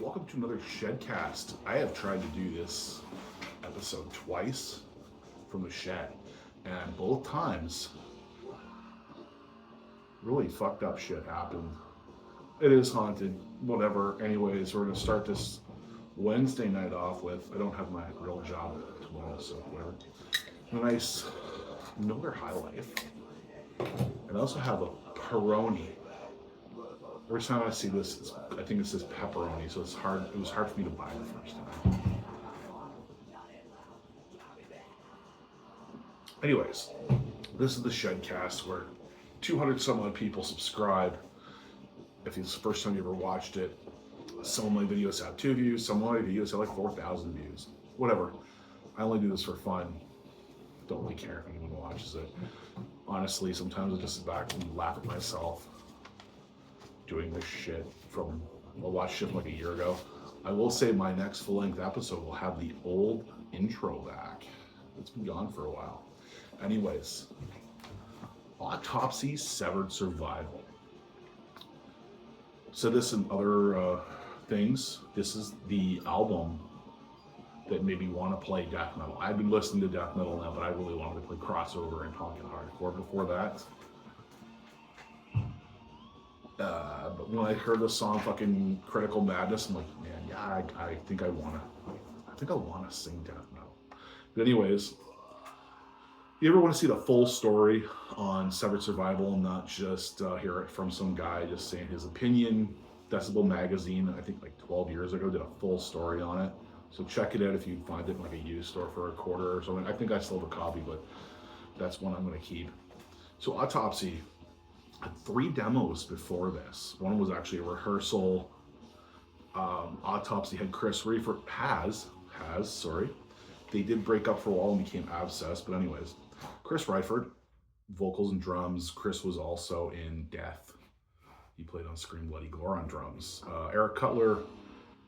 Welcome to another Shedcast. I have tried to do this episode twice from the shed, and both times, really fucked up shit happened. It is haunted, whatever. Anyways, we're gonna start this Wednesday night off with, I don't have my real job tomorrow, so whatever. A nice Miller High Life. And I also have a Peroni. Every time I see this, I think it says pepperoni, so it's hard. It was hard for me to buy the first time. Anyways, this is the Shedcast where 200 some odd people subscribe. If it's the first time you ever watched it, some of my videos have 2 views, some of my videos have like 4,000 views. Whatever. I only do this for fun. Don't really care if anyone watches it. Honestly, sometimes I just sit back and laugh at myself doing this shit from I watched shit from like a year ago. I will say my next full-length episode will have the old intro back. It's been gone for a while. Anyways, Autopsy, Severed Survival. So this and other things. This is the album that made me want to play death metal. I've been listening to death metal now, but I really wanted to play crossover and punk and hardcore before that. But when I heard the song fucking Critical Madness, I'm like, man, yeah, I think I wanna sing death metal. But anyways, you ever want to see the full story on Severed Survival and not just hear it from some guy just saying his opinion? Decibel Magazine, I think like 12 years ago, did a full story on it. So check it out if you find it in like a used store for a quarter or something. I think I still have a copy, but that's one I'm gonna keep. So Autopsy had 3 demos before this. One was actually a rehearsal. Autopsy had Chris Reifert, they did break up for a while and became Abscess, but anyways, Chris Reifert, vocals and drums. Chris was also in Death. He played on Scream Bloody Gore on drums. Eric Cutler,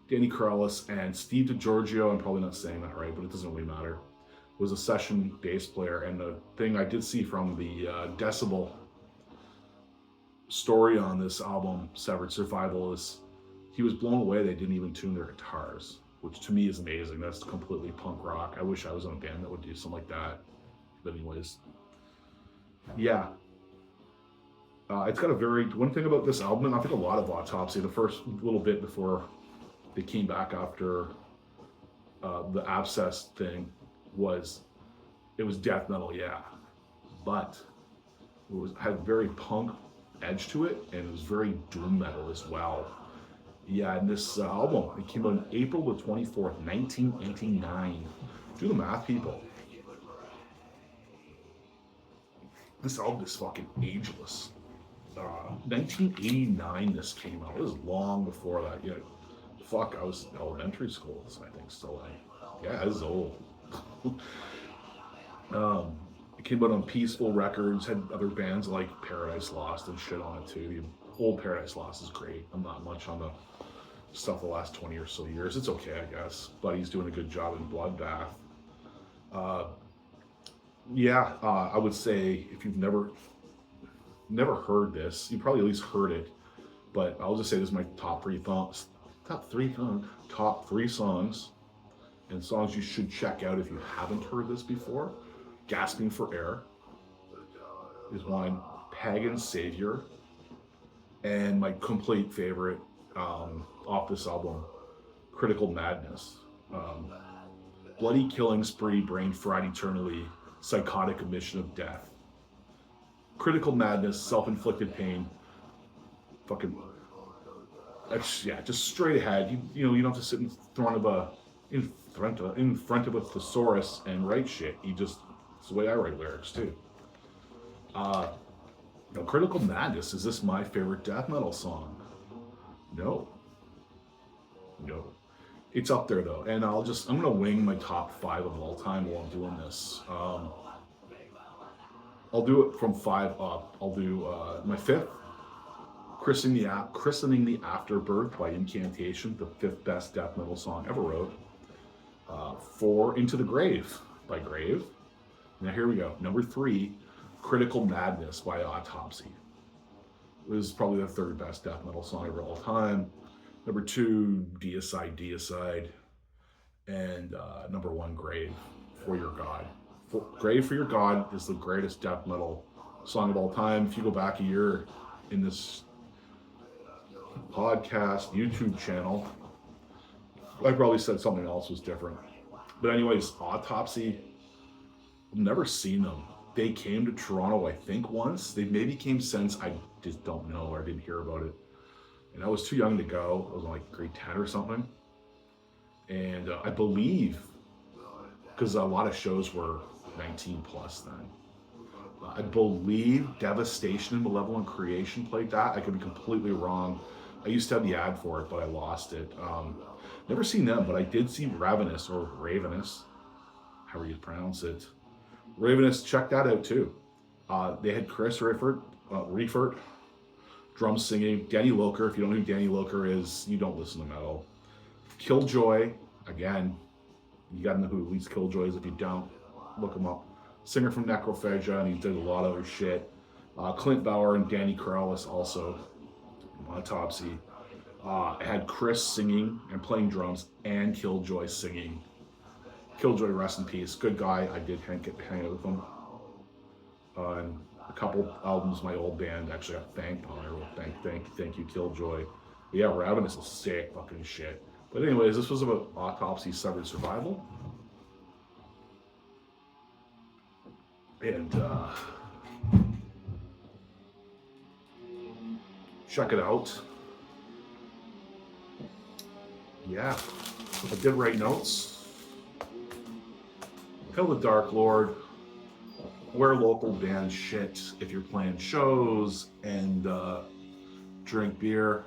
Danny Corellis, and Steve DiGiorgio, I'm probably not saying that right, but it doesn't really matter, was a session bass player. And the thing I did see from the Decibel story on this album, Severed Survival, is he was blown away they didn't even tune their guitars, which to me is amazing. That's completely punk rock. I wish I was in a band that would do something like that. But anyways, yeah. It's got a one thing about this album, and I think a lot of Autopsy, the first little bit before they came back after the Abscess thing, it was death metal, yeah. But had very punk edge to it, and it was very doom metal as well. Yeah, and this album, it came out on April the 24th, 1989. Do the math, people. This album is fucking ageless. 1989 this came out. It was long before that. Yeah, fuck, I was in elementary school, so I think still. Yeah, this is old. It came out on Peaceful Records, had other bands like Paradise Lost and shit on it too. The old Paradise Lost is great. I'm not much on the stuff the last 20 or so years. It's okay, I guess. But he's doing a good job in Bloodbath. I would say if you've never heard this, you probably at least heard it. But I'll just say this is my top three songs, and songs you should check out if you haven't heard this before. Gasping for Air is one. Pagan Savior, and my complete favorite off this album, Critical Madness. Bloody Killing Spree, Brain Fried Eternally, Psychotic Emission of Death. Critical Madness, Self-Inflicted Pain. Fucking, just straight ahead. You know, you don't have to sit in front of a thesaurus and write shit. It's the way I write lyrics too. Critical Madness, is this my favorite death metal song? No. It's up there though, and I'm gonna wing my top 5 of all time while I'm doing this. I'll do it from 5 up. I'll do my 5th, Christening the Afterbirth by Incantation, the 5th best death metal song ever wrote. 4, Into the Grave by Grave. Now here we go. Number 3, Critical Madness by Autopsy. It was probably the 3rd best death metal song ever all time. Number 2, Deicide. And number 1, Grave for Your God. Grave for Your God is the greatest death metal song of all time. If you go back a year in this podcast, YouTube channel, I probably said something else was different. But anyways, Autopsy, I've never seen them. They came to Toronto, I think, once. They maybe came since. I just don't know, or I didn't hear about it. And I was too young to go. I was in like grade 10 or something. And I believe, because a lot of shows were 19 plus then, I believe Devastation and Malevolent Creation played that. I could be completely wrong. I used to have the ad for it, but I lost it. Never seen them, but I did see Ravenous, or Ravenous, however you pronounce it. Ravenous, check that out too. They had Chris Reifert, drums singing. Danny Loker, if you don't know who Danny Loker is, you don't listen to metal. Killjoy, again, you gotta know who at least Killjoy is. If you don't, look him up. Singer from Necrophagia, and he did a lot of other shit. Clint Bauer and Danny Corrales also. Autopsy. I had Chris singing and playing drums, and Killjoy singing. Killjoy, rest in peace. Good guy. I did get to hang out with him. And a couple albums, my old band actually got thanked on. I wrote thank you, Killjoy. But yeah, Ravenous is sick fucking shit. But anyways, this was about Autopsy, Severed Survival. And check it out. Yeah, I did write notes. Kill the Dark Lord. Wear local band shit if you're playing shows, and drink beer.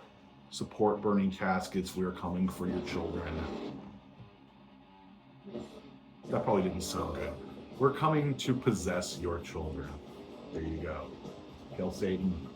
Support Burning Caskets. We are coming for your children. That probably didn't sound good. We're coming to possess your children. There you go. Hail Satan.